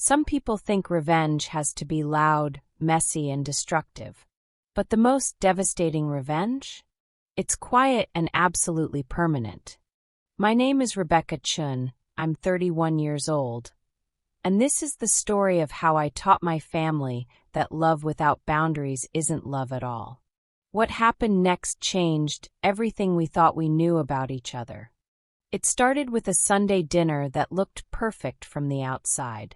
Some people think revenge has to be loud, messy, and destructive. But the most devastating revenge? It's quiet and absolutely permanent. My name is Rebecca Chun. I'm 31 years old. And this is the story of how I taught my family that love without boundaries isn't love at all. What happened next changed everything we thought we knew about each other. It started with a Sunday dinner that looked perfect from the outside.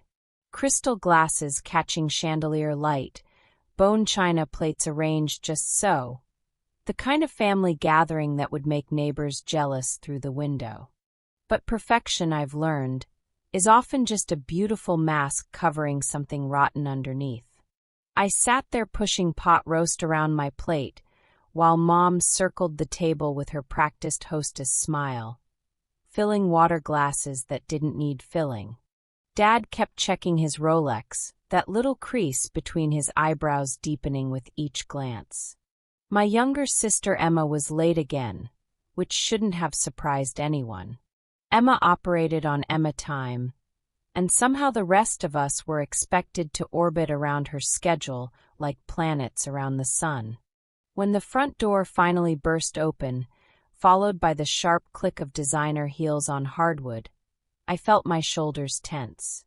Crystal glasses catching chandelier light, bone china plates arranged just so. The kind of family gathering that would make neighbors jealous through the window. But perfection, I've learned, is often just a beautiful mask covering something rotten underneath. I sat there pushing pot roast around my plate, while Mom circled the table with her practiced hostess smile, filling water glasses that didn't need filling. Dad kept checking his Rolex, that little crease between his eyebrows deepening with each glance. My younger sister Emma was late again, which shouldn't have surprised anyone. Emma operated on Emma time, and somehow the rest of us were expected to orbit around her schedule like planets around the sun. When the front door finally burst open, followed by the sharp click of designer heels on hardwood, I felt my shoulders tense.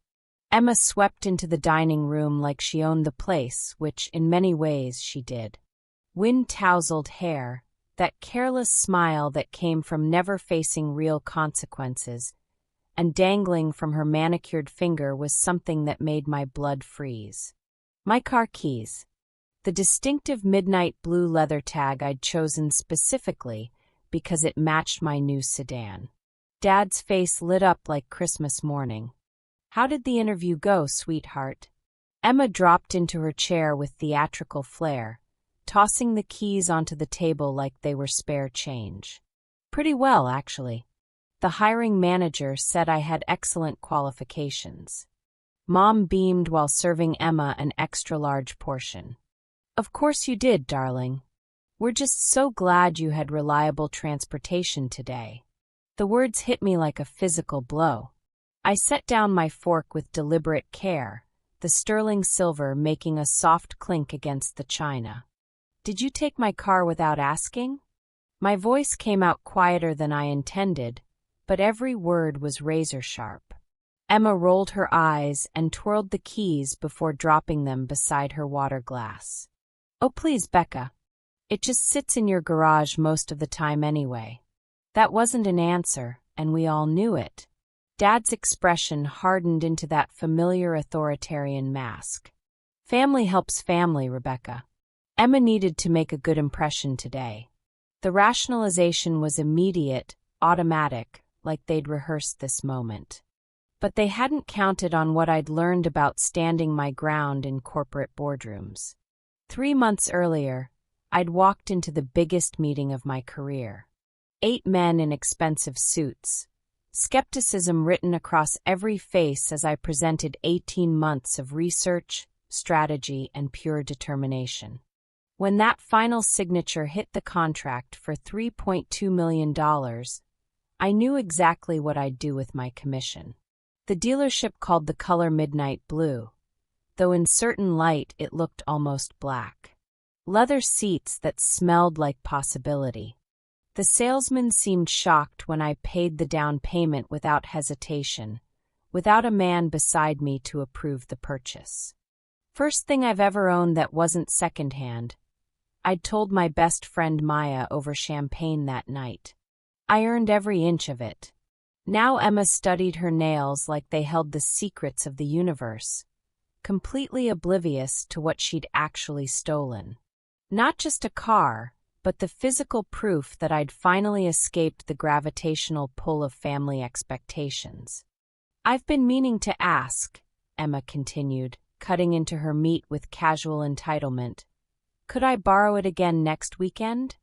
Emma swept into the dining room like she owned the place, which in many ways she did. Wind-tousled hair, that careless smile that came from never facing real consequences, and dangling from her manicured finger was something that made my blood freeze. My car keys. The distinctive midnight blue leather tag I'd chosen specifically because it matched my new sedan. Dad's face lit up like Christmas morning. "How did the interview go, sweetheart?" Emma dropped into her chair with theatrical flair, tossing the keys onto the table like they were spare change. "Pretty well, actually. The hiring manager said I had excellent qualifications." Mom beamed while serving Emma an extra-large portion. "Of course you did, darling. We're just so glad you had reliable transportation today." The words hit me like a physical blow. I set down my fork with deliberate care, the sterling silver making a soft clink against the china. "Did you take my car without asking?" My voice came out quieter than I intended, but every word was razor-sharp. Emma rolled her eyes and twirled the keys before dropping them beside her water glass. "Oh please, Becca. It just sits in your garage most of the time anyway." That wasn't an answer, and we all knew it. Dad's expression hardened into that familiar authoritarian mask. "Family helps family, Rebecca." Emma needed to make a good impression today. The rationalization was immediate, automatic, like they'd rehearsed this moment. But they hadn't counted on what I'd learned about standing my ground in corporate boardrooms. 3 months earlier, I'd walked into the biggest meeting of my career. 8 men in expensive suits. Skepticism written across every face as I presented 18 months of research, strategy, and pure determination. When that final signature hit the contract for $3.2 million, I knew exactly what I'd do with my commission. The dealership called the color midnight blue, though in certain light it looked almost black. Leather seats that smelled like possibility. The salesman seemed shocked when I paid the down payment without hesitation, without a man beside me to approve the purchase. First thing I've ever owned that wasn't secondhand. I'd told my best friend Maya over champagne that night. I earned every inch of it. Now Emma studied her nails like they held the secrets of the universe, completely oblivious to what she'd actually stolen. Not just a car, but the physical proof that I'd finally escaped the gravitational pull of family expectations. "I've been meaning to ask," Emma continued, cutting into her meat with casual entitlement. "Could I borrow it again next weekend?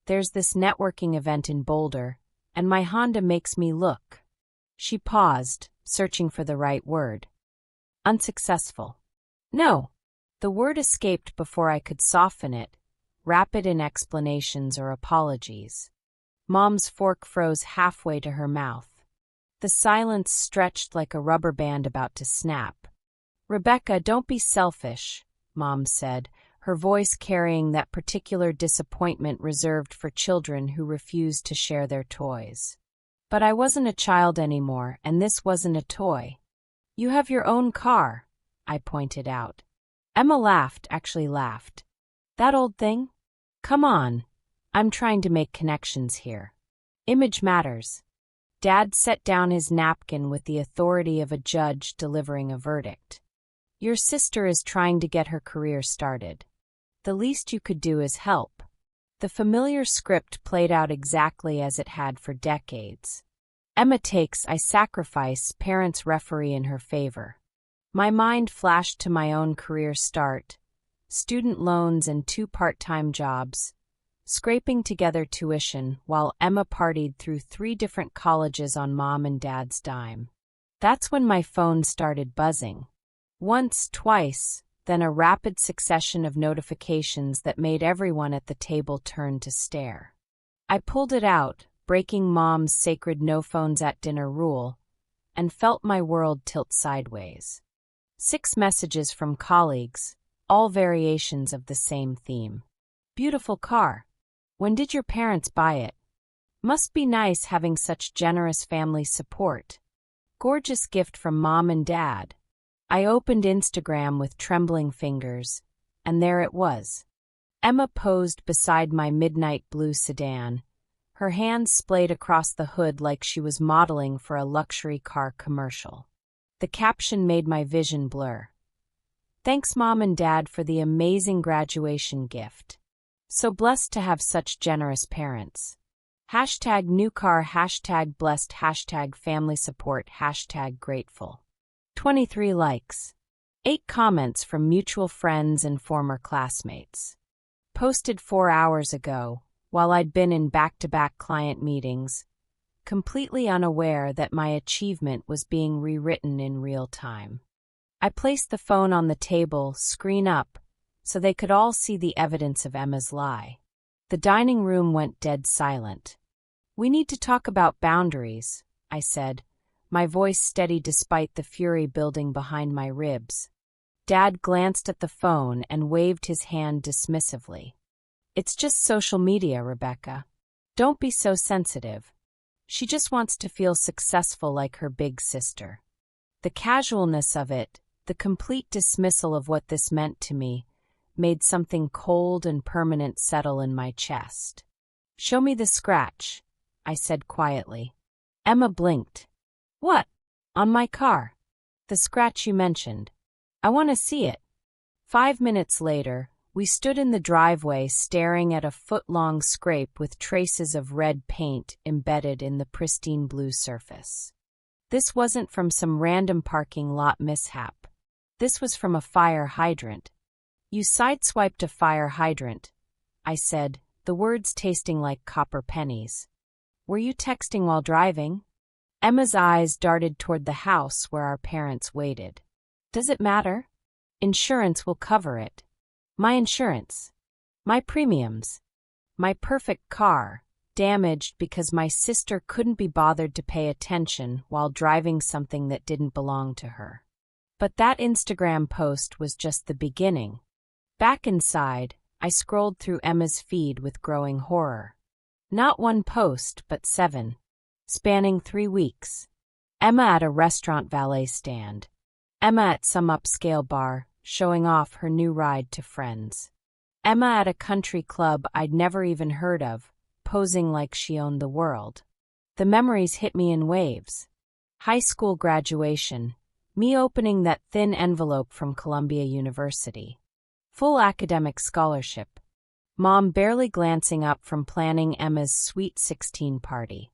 There's this networking event in Boulder, and my Honda makes me look." She paused, searching for the right word. "Unsuccessful." "No." The word escaped before I could soften it, rapid in explanations or apologies. Mom's fork froze halfway to her mouth. The silence stretched like a rubber band about to snap. Rebecca, don't be selfish, Mom said, her voice carrying that particular disappointment reserved for children who refused to share their toys. But I wasn't a child anymore, and this wasn't a toy. You have your own car, I pointed out. Emma laughed, actually laughed. That old thing? Come on. I'm trying to make connections here. Image matters. Dad set down his napkin with the authority of a judge delivering a verdict. Your sister is trying to get her career started. The least you could do is help. The familiar script played out exactly as it had for decades. Emma takes, I sacrifice, parents referee in her favor. My mind flashed to my own career start, student loans and 2 part-time jobs, scraping together tuition while Emma partied through 3 different colleges on Mom and Dad's dime. That's when my phone started buzzing. Once, twice, then a rapid succession of notifications that made everyone at the table turn to stare. I pulled it out, breaking Mom's sacred no phones at dinner rule, and felt my world tilt sideways. 6 messages from colleagues, all variations of the same theme. Beautiful car. When did your parents buy it? Must be nice having such generous family support. Gorgeous gift from Mom and Dad. I opened Instagram with trembling fingers, and there it was. Emma posed beside my midnight blue sedan, her hands splayed across the hood like she was modeling for a luxury car commercial. The caption made my vision blur. Thanks, Mom and Dad, for the amazing graduation gift. So blessed to have such generous parents. Hashtag new car, hashtag blessed, hashtag family support, hashtag grateful. 23 likes. 8 comments from mutual friends and former classmates. Posted 4 hours ago, while I'd been in back-to-back client meetings, completely unaware that my achievement was being rewritten in real time. I placed the phone on the table, screen up, so they could all see the evidence of Emma's lie. The dining room went dead silent. We need to talk about boundaries, I said, my voice steady despite the fury building behind my ribs. Dad glanced at the phone and waved his hand dismissively. It's just social media, Rebecca. Don't be so sensitive. She just wants to feel successful like her big sister. The casualness of it, the complete dismissal of what this meant to me, made something cold and permanent settle in my chest. Show me the scratch, I said quietly. Emma blinked. What? On my car. The scratch you mentioned. I want to see it. 5 minutes later, we stood in the driveway staring at a foot-long scrape with traces of red paint embedded in the pristine blue surface. This wasn't from some random parking lot mishap. This was from a fire hydrant. You sideswiped a fire hydrant, I said, the words tasting like copper pennies. Were you texting while driving? Emma's eyes darted toward the house where our parents waited. Does it matter? Insurance will cover it. My insurance. My premiums. My perfect car, damaged because my sister couldn't be bothered to pay attention while driving something that didn't belong to her. But that Instagram post was just the beginning. Back inside, I scrolled through Emma's feed with growing horror. Not 1 post, but 7. Spanning 3 weeks. Emma at a restaurant valet stand. Emma at some upscale bar, showing off her new ride to friends. Emma at a country club I'd never even heard of, posing like she owned the world. The memories hit me in waves. High school graduation, me opening that thin envelope from Columbia University. Full academic scholarship. Mom barely glancing up from planning Emma's sweet 16 party.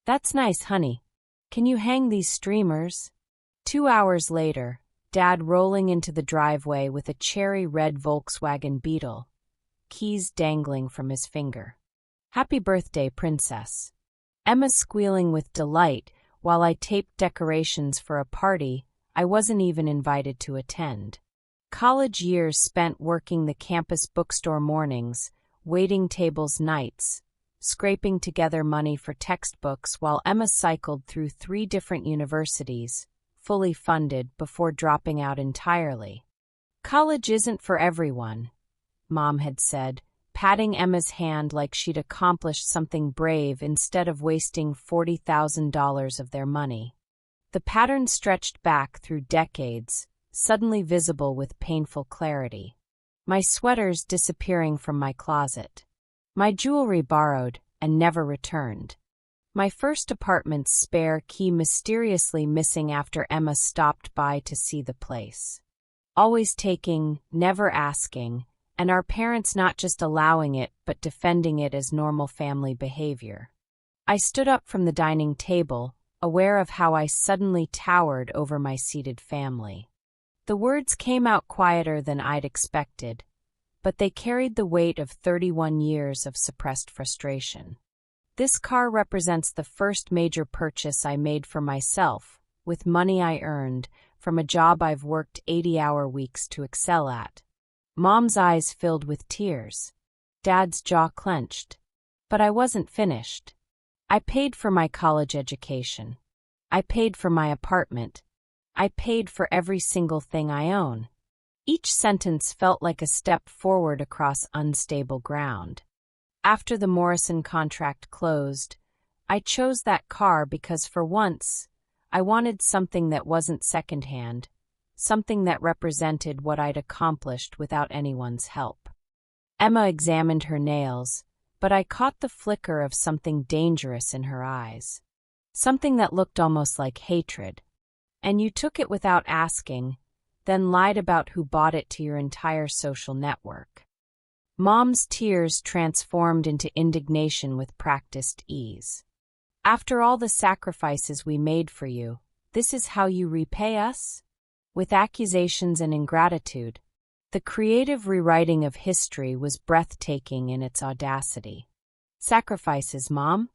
That's nice, honey. Can you hang these streamers? 2 hours later, Dad rolling into the driveway with a cherry red Volkswagen Beetle, keys dangling from his finger. Happy birthday, princess. Emma squealing with delight while I taped decorations for a party I wasn't even invited to attend. College years spent working the campus bookstore mornings, waiting tables nights, scraping together money for textbooks while Emma cycled through 3 different universities, fully funded before dropping out entirely. College isn't for everyone, Mom had said, patting Emma's hand like she'd accomplished something brave instead of wasting $40,000 of their money. The pattern stretched back through decades, suddenly visible with painful clarity. My sweaters disappearing from my closet. My jewelry borrowed and never returned. My first apartment's spare key mysteriously missing after Emma stopped by to see the place. Always taking, never asking, and our parents not just allowing it but defending it as normal family behavior. I stood up from the dining table, aware of how I suddenly towered over my seated family. The words came out quieter than I'd expected, but they carried the weight of 31 years of suppressed frustration. This car represents the first major purchase I made for myself, with money I earned from a job I've worked 80-hour weeks to excel at. Mom's eyes filled with tears. Dad's jaw clenched. But I wasn't finished. I paid for my college education. I paid for my apartment. I paid for every single thing I own. Each sentence felt like a step forward across unstable ground. After the Morrison contract closed, I chose that car because for once, I wanted something that wasn't secondhand, something that represented what I'd accomplished without anyone's help. Emma examined her nails, but I caught the flicker of something dangerous in her eyes. Something that looked almost like hatred. And you took it without asking, then lied about who bought it to your entire social network. Mom's tears transformed into indignation with practiced ease. After all the sacrifices we made for you, this is how you repay us? With accusations and ingratitude. The creative rewriting of history was breathtaking in its audacity. Sacrifices, Mom?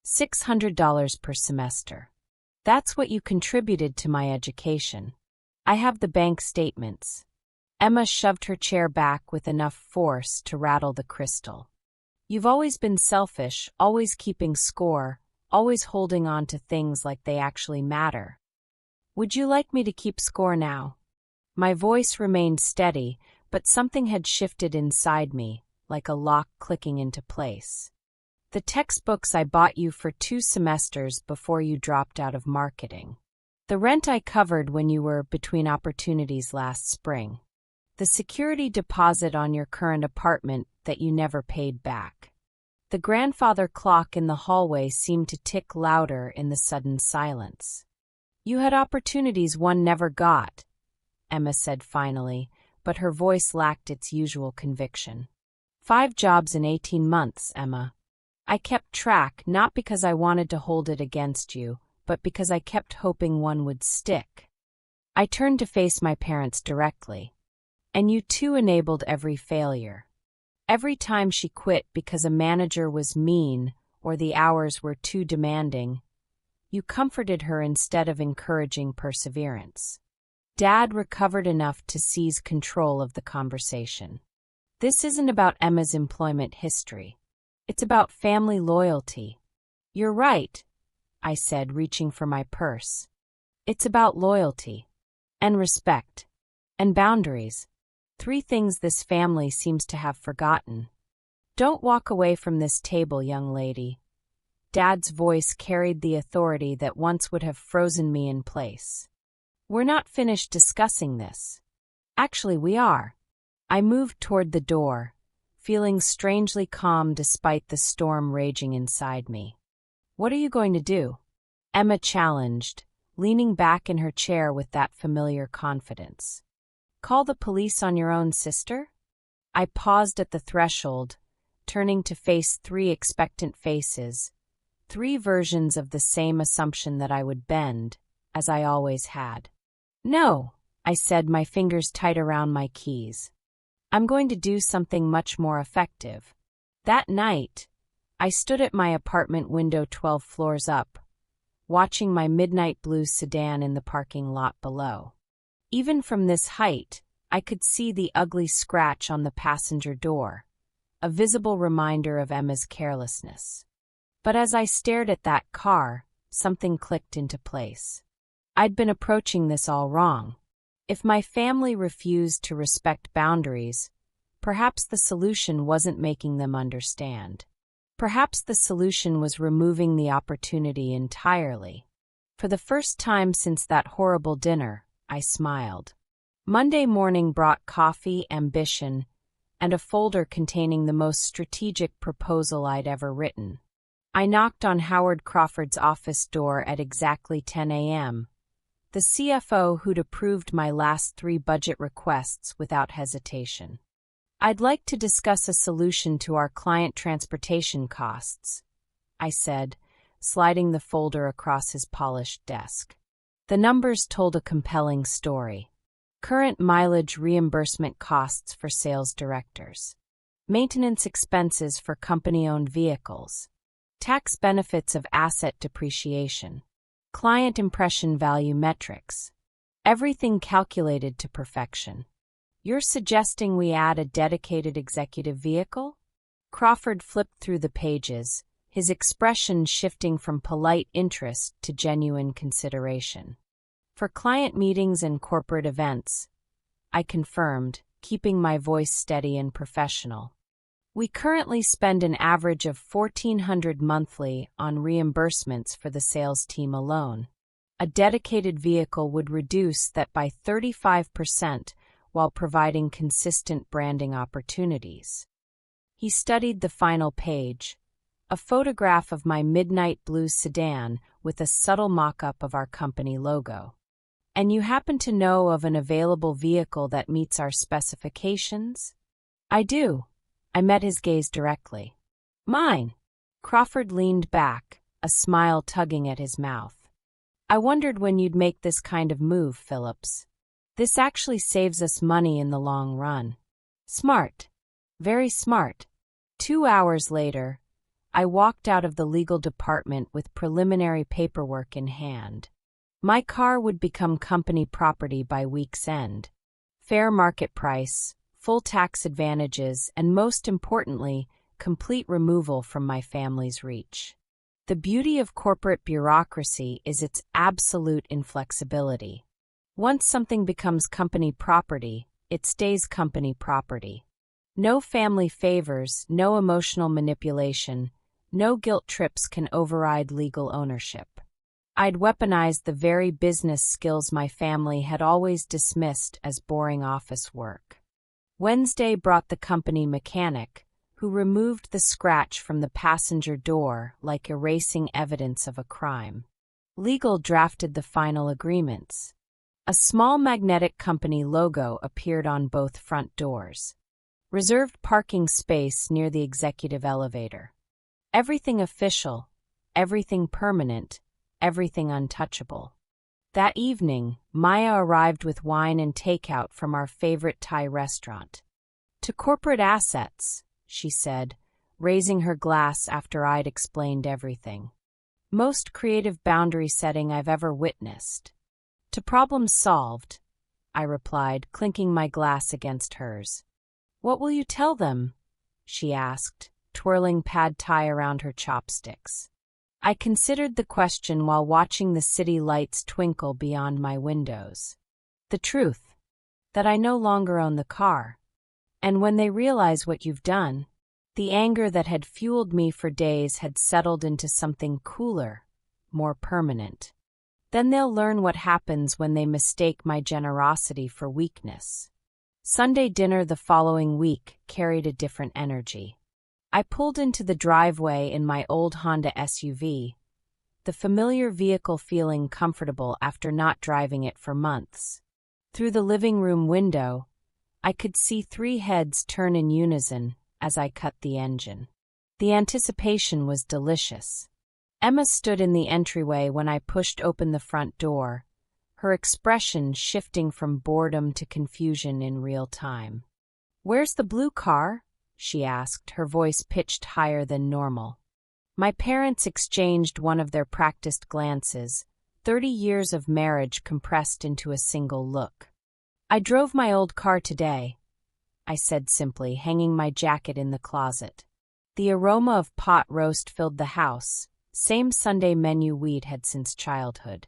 $600 per semester. That's what you contributed to my education. I have the bank statements. Emma shoved her chair back with enough force to rattle the crystal. You've always been selfish, always keeping score, always holding on to things like they actually matter. Would you like me to keep score now? My voice remained steady, but something had shifted inside me, like a lock clicking into place. The textbooks I bought you for 2 semesters before you dropped out of marketing. The rent I covered when you were between opportunities last spring. The security deposit on your current apartment that you never paid back. The grandfather clock in the hallway seemed to tick louder in the sudden silence. You had opportunities one never got, Emma said finally, but her voice lacked its usual conviction. 5 jobs in 18 months, Emma. I kept track not because I wanted to hold it against you, but because I kept hoping one would stick. I turned to face my parents directly. And you too enabled every failure. Every time she quit because a manager was mean or the hours were too demanding, you comforted her instead of encouraging perseverance. Dad recovered enough to seize control of the conversation. This isn't about Emma's employment history. It's about family loyalty. You're right, I said, reaching for my purse. It's about loyalty. And respect. And boundaries. 3 things this family seems to have forgotten. Don't walk away from this table, young lady. Dad's voice carried the authority that once would have frozen me in place. We're not finished discussing this. Actually, we are. I moved toward the door, feeling strangely calm despite the storm raging inside me. What are you going to do? Emma challenged, leaning back in her chair with that familiar confidence. Call the police on your own sister? I paused at the threshold, turning to face 3 expectant faces, 3 versions of the same assumption that I would bend, as I always had. No, I said, my fingers tight around my keys. I'm going to do something much more effective. That night, I stood at my apartment window 12 floors up, watching my midnight blue sedan in the parking lot below. Even from this height, I could see the ugly scratch on the passenger door, a visible reminder of Emma's carelessness. But as I stared at that car, something clicked into place. I'd been approaching this all wrong. If my family refused to respect boundaries, perhaps the solution wasn't making them understand. Perhaps the solution was removing the opportunity entirely. For the first time since that horrible dinner, I smiled. Monday morning brought coffee, ambition, and a folder containing the most strategic proposal I'd ever written. I knocked on Howard Crawford's office door at exactly 10 a.m., the CFO who'd approved my last 3 budget requests without hesitation. "I'd like to discuss a solution to our client transportation costs," I said, sliding the folder across his polished desk. The numbers told a compelling story. Current mileage reimbursement costs for sales directors, maintenance expenses for company-owned vehicles, tax benefits of asset depreciation, client impression value metrics, everything calculated to perfection. "You're suggesting we add a dedicated executive vehicle?" Crawford flipped through the pages, his expression shifting from polite interest to genuine consideration. "For client meetings and corporate events," I confirmed, keeping my voice steady and professional. "We currently spend an average of $1,400 monthly on reimbursements for the sales team alone. A dedicated vehicle would reduce that by 35% while providing consistent branding opportunities." He studied the final page, a photograph of my midnight blue sedan with a subtle mock-up of our company logo. "And you happen to know of an available vehicle that meets our specifications?" "I do." I met his gaze directly. "Mine." Crawford leaned back, a smile tugging at his mouth. "I wondered when you'd make this kind of move, Phillips. This actually saves us money in the long run." "Smart. Very smart." 2 hours later, I walked out of the legal department with preliminary paperwork in hand. My car would become company property by week's end. Fair market price, full tax advantages, and most importantly, complete removal from my family's reach. The beauty of corporate bureaucracy is its absolute inflexibility. Once something becomes company property, it stays company property. No family favors, no emotional manipulation, no guilt trips can override legal ownership. I'd weaponized the very business skills my family had always dismissed as boring office work. Wednesday brought the company mechanic, who removed the scratch from the passenger door like erasing evidence of a crime. Legal drafted the final agreements. A small magnetic company logo appeared on both front doors. Reserved parking space near the executive elevator. Everything official, everything permanent, everything untouchable. That evening, Maya arrived with wine and takeout from our favorite Thai restaurant. "To corporate assets," she said, raising her glass after I'd explained everything. "Most creative boundary setting I've ever witnessed." "To problems solved," I replied, clinking my glass against hers. "What will you tell them?" she asked, twirling pad thai around her chopsticks. I considered the question while watching the city lights twinkle beyond my windows. "The truth. That I no longer own the car. And when they realize what you've done," the anger that had fueled me for days had settled into something cooler, more permanent. "Then they'll learn what happens when they mistake my generosity for weakness." Sunday dinner the following week carried a different energy. I pulled into the driveway in my old Honda SUV, the familiar vehicle feeling comfortable after not driving it for months. Through the living room window, I could see 3 heads turn in unison as I cut the engine. The anticipation was delicious. Emma stood in the entryway when I pushed open the front door, her expression shifting from boredom to confusion in real time. "Where's the blue car?" she asked, her voice pitched higher than normal. My parents exchanged one of their practiced glances, 30 years of marriage compressed into a single look. "I drove my old car today," I said simply, hanging my jacket in the closet. The aroma of pot roast filled the house, same Sunday menu we'd had since childhood.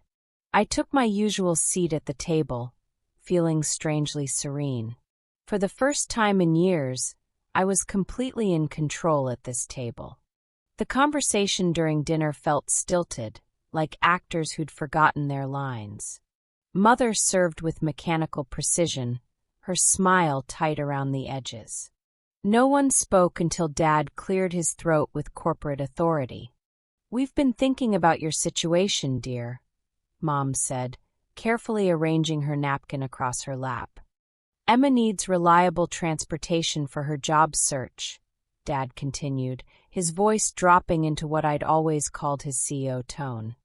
I took my usual seat at the table, feeling strangely serene. For the first time in years, I was completely in control at this table. The conversation during dinner felt stilted, like actors who'd forgotten their lines. Mother served with mechanical precision, her smile tight around the edges. No one spoke until Dad cleared his throat with corporate authority. "We've been thinking about your situation, dear," Mom said, carefully arranging her napkin across her lap. "Emma needs reliable transportation for her job search," Dad continued, his voice dropping into what I'd always called his CEO tone.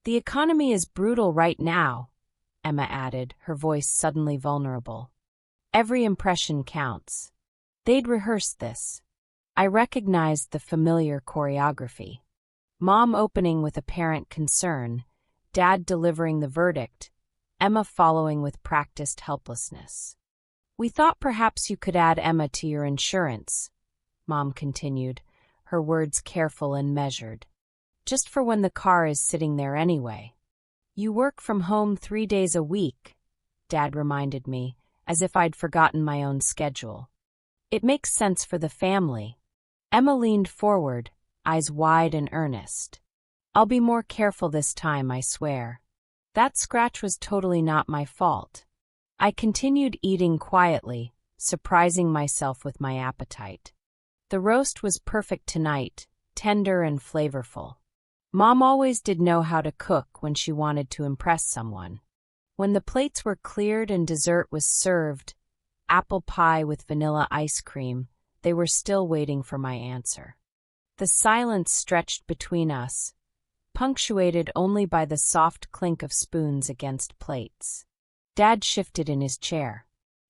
"The economy is brutal right now," Emma added, her voice suddenly vulnerable. "Every impression counts." They'd rehearsed this. I recognized the familiar choreography. Mom opening with apparent concern, Dad delivering the verdict, Emma following with practiced helplessness. "We thought perhaps you could add Emma to your insurance," Mom continued, her words careful and measured. "Just for when the car is sitting there anyway." "You work from home 3 days a week," Dad reminded me, as if I'd forgotten my own schedule. "It makes sense for the family." Emma leaned forward, eyes wide and earnest. "I'll be more careful this time, I swear. That scratch was totally not my fault." I continued eating quietly, surprising myself with my appetite. The roast was perfect tonight, tender and flavorful. Mom always did know how to cook when she wanted to impress someone. When the plates were cleared and dessert was served, apple pie with vanilla ice cream, they were still waiting for my answer. The silence stretched between us, punctuated only by the soft clink of spoons against plates. Dad shifted in his chair.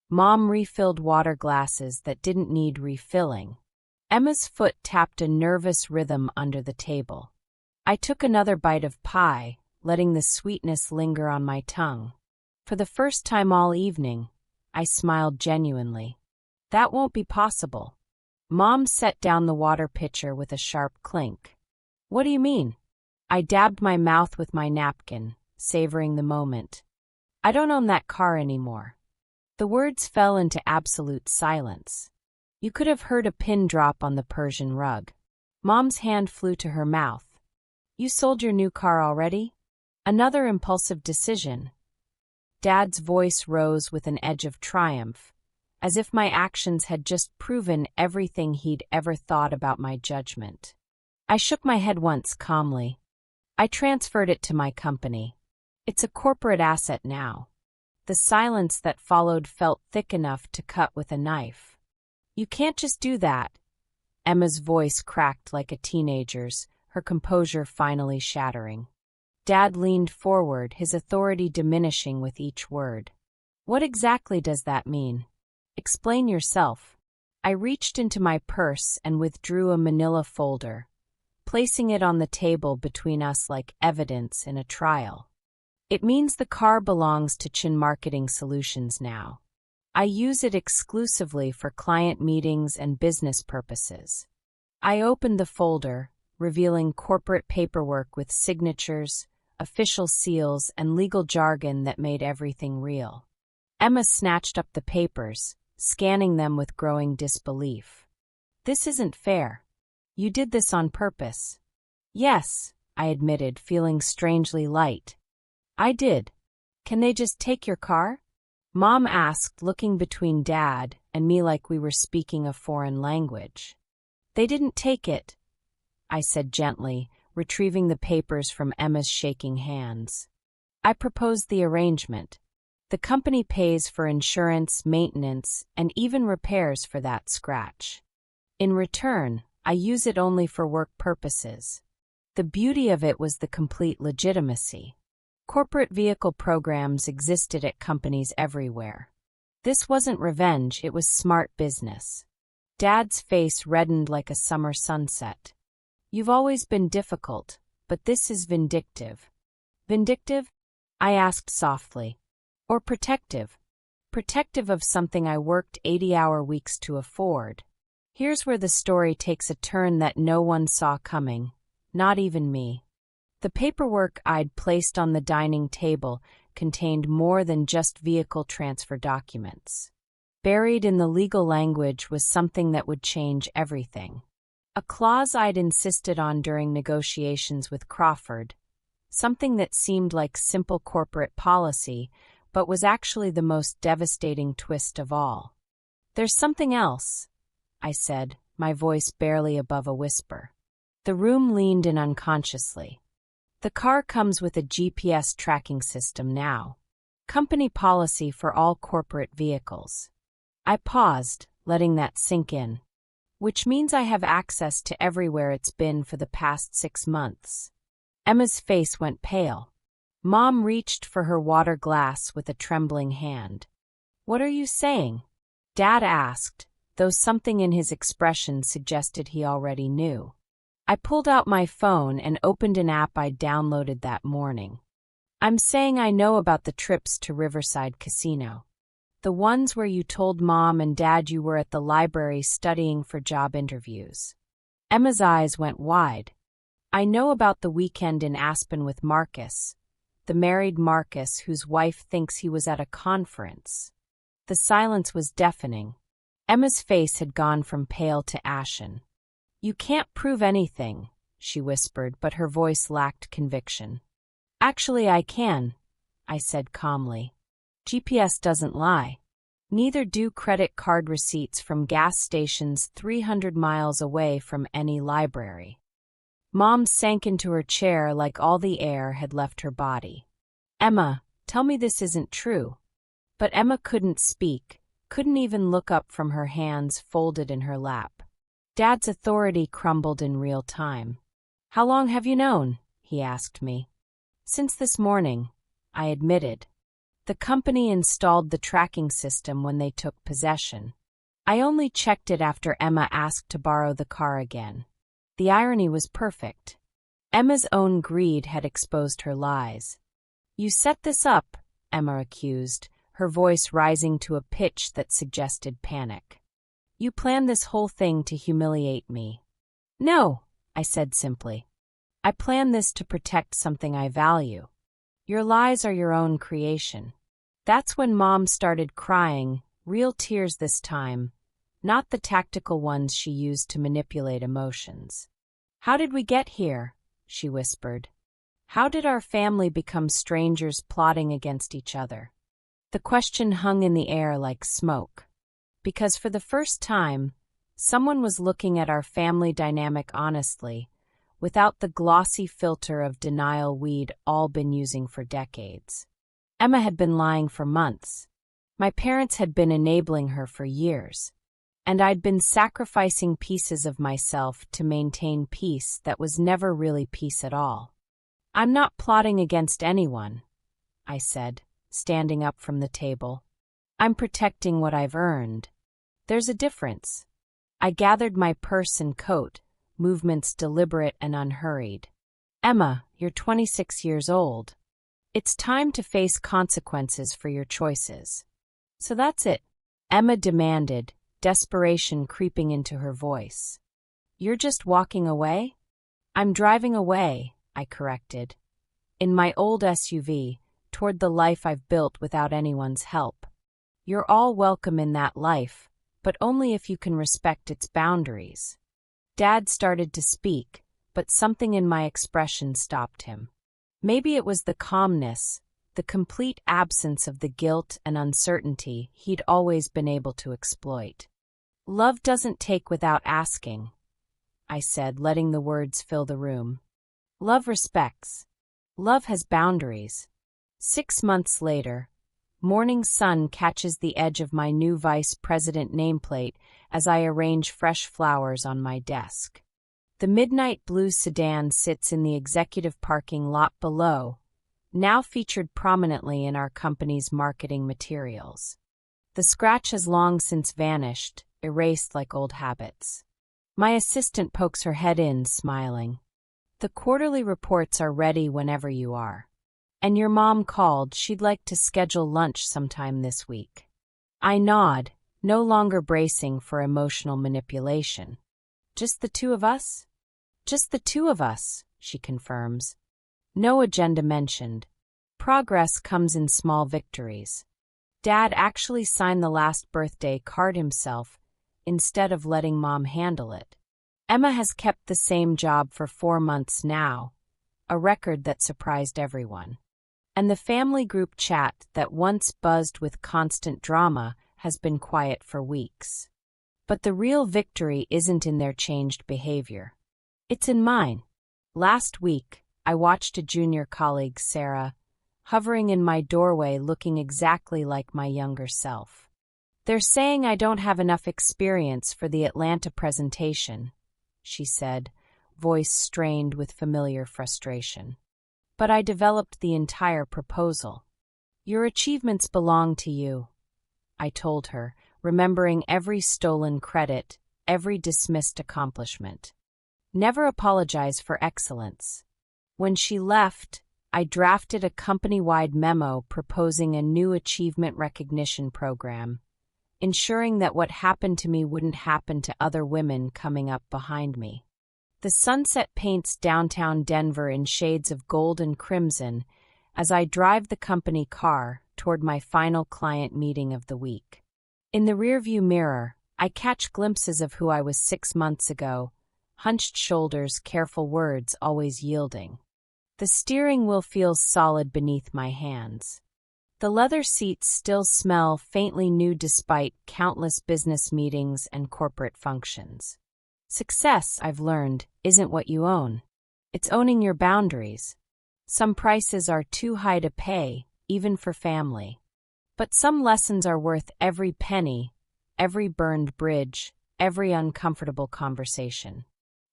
Mom refilled water glasses that didn't need refilling. Emma's foot tapped a nervous rhythm under the table. I took another bite of pie, letting the sweetness linger on my tongue. For the first time all evening, I smiled genuinely. "That won't be possible." Mom set down the water pitcher with a sharp clink. "What do you mean?" I dabbed my mouth with my napkin, savoring the moment. "I don't own that car anymore." The words fell into absolute silence. You could have heard a pin drop on the Persian rug. Mom's hand flew to her mouth. "You sold your new car already?" Another impulsive decision. Dad's voice rose with an edge of triumph, as if my actions had just proven everything he'd ever thought about my judgment. I shook my head once calmly. "I transferred it to my company. It's a corporate asset now." The silence that followed felt thick enough to cut with a knife. "You can't just do that." Emma's voice cracked like a teenager's, her composure finally shattering. Dad leaned forward, his authority diminishing with each word. "What exactly does that mean? Explain yourself." I reached into my purse and withdrew a manila folder, placing it on the table between us like evidence in a trial. "It means the car belongs to Chin Marketing Solutions now. I use it exclusively for client meetings and business purposes." I opened the folder, revealing corporate paperwork with signatures, official seals, and legal jargon that made everything real. Emma snatched up the papers, scanning them with growing disbelief. "This isn't fair. You did this on purpose." "Yes," I admitted, feeling strangely light. "I did. Can they just take your car?" Mom asked, looking between Dad and me like we were speaking a foreign language. "They didn't take it," I said gently, retrieving the papers from Emma's shaking hands. "I proposed the arrangement. The company pays for insurance, maintenance, and even repairs for that scratch. In return, I use it only for work purposes." The beauty of it was the complete legitimacy. Corporate vehicle programs existed at companies everywhere. This wasn't revenge, it was smart business. Dad's face reddened like a summer sunset. "You've always been difficult, but this is vindictive." "Vindictive?" I asked softly. "Or protective?" "Protective of something I worked 80-hour weeks to afford." Here's where the story takes a turn that no one saw coming, not even me. The paperwork I'd placed on the dining table contained more than just vehicle transfer documents. Buried in the legal language was something that would change everything. A clause I'd insisted on during negotiations with Crawford, something that seemed like simple corporate policy, but was actually the most devastating twist of all. "There's something else," I said, my voice barely above a whisper. The room leaned in unconsciously. "The car comes with a GPS tracking system now. Company policy for all corporate vehicles." I paused, letting that sink in. "Which means I have access to everywhere it's been for the past 6 months. Emma's face went pale. Mom reached for her water glass with a trembling hand. "What are you saying?" Dad asked, though something in his expression suggested he already knew. I pulled out my phone and opened an app I'd downloaded that morning. "I'm saying I know about the trips to Riverside Casino. The ones where you told Mom and Dad you were at the library studying for job interviews." Emma's eyes went wide. "I know about the weekend in Aspen with Marcus, the married Marcus whose wife thinks he was at a conference." The silence was deafening. Emma's face had gone from pale to ashen. "You can't prove anything," she whispered, but her voice lacked conviction. "Actually, I can," I said calmly. "GPS doesn't lie. Neither do credit card receipts from gas stations 300 miles away from any library." Mom sank into her chair like all the air had left her body. "Emma, tell me this isn't true." But Emma couldn't speak, couldn't even look up from her hands folded in her lap. Dad's authority crumbled in real time. "How long have you known?" he asked me. "Since this morning," I admitted. "The company installed the tracking system when they took possession. I only checked it after Emma asked to borrow the car again." The irony was perfect. Emma's own greed had exposed her lies. "You set this up," Emma accused, her voice rising to a pitch that suggested panic. "You planned this whole thing to humiliate me." "No," I said simply. "I planned this to protect something I value. Your lies are your own creation." That's when Mom started crying, real tears this time, not the tactical ones she used to manipulate emotions. "How did we get here?" she whispered. "How did our family become strangers plotting against each other?" The question hung in the air like smoke. Because for the first time, someone was looking at our family dynamic honestly, without the glossy filter of denial we'd all been using for decades. Emma had been lying for months. My parents had been enabling her for years. And I'd been sacrificing pieces of myself to maintain peace that was never really peace at all. "I'm not plotting against anyone," I said, standing up from the table. "I'm protecting what I've earned. There's a difference." I gathered my purse and coat, movements deliberate and unhurried. "Emma, you're 26 years old. It's time to face consequences for your choices." "So that's it?" Emma demanded, desperation creeping into her voice. "You're just walking away?" "I'm driving away," I corrected. "In my old SUV, toward the life I've built without anyone's help. You're all welcome in that life, but only if you can respect its boundaries." Dad started to speak, but something in my expression stopped him. Maybe it was the calmness, the complete absence of the guilt and uncertainty he'd always been able to exploit. "Love doesn't take without asking," I said, letting the words fill the room. "Love respects. Love has boundaries." 6 months later, morning sun catches the edge of my new vice president nameplate as I arrange fresh flowers on my desk. The midnight blue sedan sits in the executive parking lot below, now featured prominently in our company's marketing materials. The scratch has long since vanished, erased like old habits. My assistant pokes her head in, smiling. "The quarterly reports are ready whenever you are. And your mom called, she'd like to schedule lunch sometime this week." I nod, no longer bracing for emotional manipulation. "Just the two of us?" "Just the two of us," she confirms. No agenda mentioned. Progress comes in small victories. Dad actually signed the last birthday card himself instead of letting Mom handle it. Emma has kept the same job for 4 months now, a record that surprised everyone. And the family group chat that once buzzed with constant drama has been quiet for weeks. But the real victory isn't in their changed behavior. It's in mine. Last week, I watched a junior colleague, Sarah, hovering in my doorway looking exactly like my younger self. "They're saying I don't have enough experience for the Atlanta presentation," she said, voice strained with familiar frustration. "But I developed the entire proposal. Your achievements belong to you," I told her, remembering every stolen credit, every dismissed accomplishment. Never apologize for excellence. When she left, I drafted a company-wide memo proposing a new achievement recognition program, ensuring that what happened to me wouldn't happen to other women coming up behind me. The sunset paints downtown Denver in shades of gold and crimson as I drive the company car toward my final client meeting of the week. In the rearview mirror, I catch glimpses of who I was 6 months ago, hunched shoulders, careful words, always yielding. The steering wheel feels solid beneath my hands. The leather seats still smell faintly new despite countless business meetings and corporate functions. Success, I've learned, isn't what you own. It's owning your boundaries. Some prices are too high to pay, even for family. But some lessons are worth every penny, every burned bridge, every uncomfortable conversation.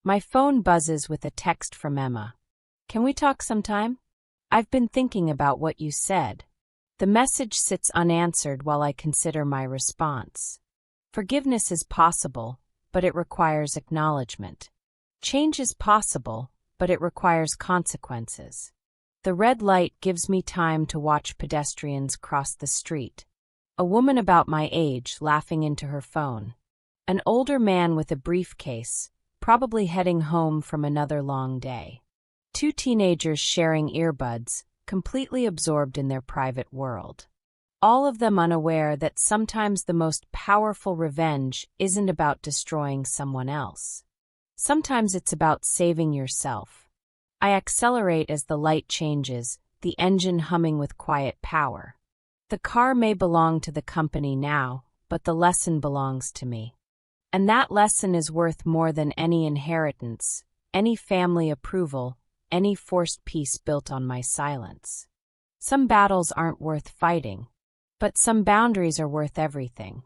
My phone buzzes with a text from Emma. "Can we talk sometime? I've been thinking about what you said." The message sits unanswered while I consider my response. Forgiveness is possible, but it requires acknowledgement. Change is possible, but it requires consequences. The red light gives me time to watch pedestrians cross the street. A woman about my age laughing into her phone. An older man with a briefcase, probably heading home from another long day. 2 teenagers sharing earbuds, completely absorbed in their private world. All of them unaware that sometimes the most powerful revenge isn't about destroying someone else. Sometimes it's about saving yourself. I accelerate as the light changes, the engine humming with quiet power. The car may belong to the company now, but the lesson belongs to me. And that lesson is worth more than any inheritance, any family approval, any forced peace built on my silence. Some battles aren't worth fighting, but some boundaries are worth everything.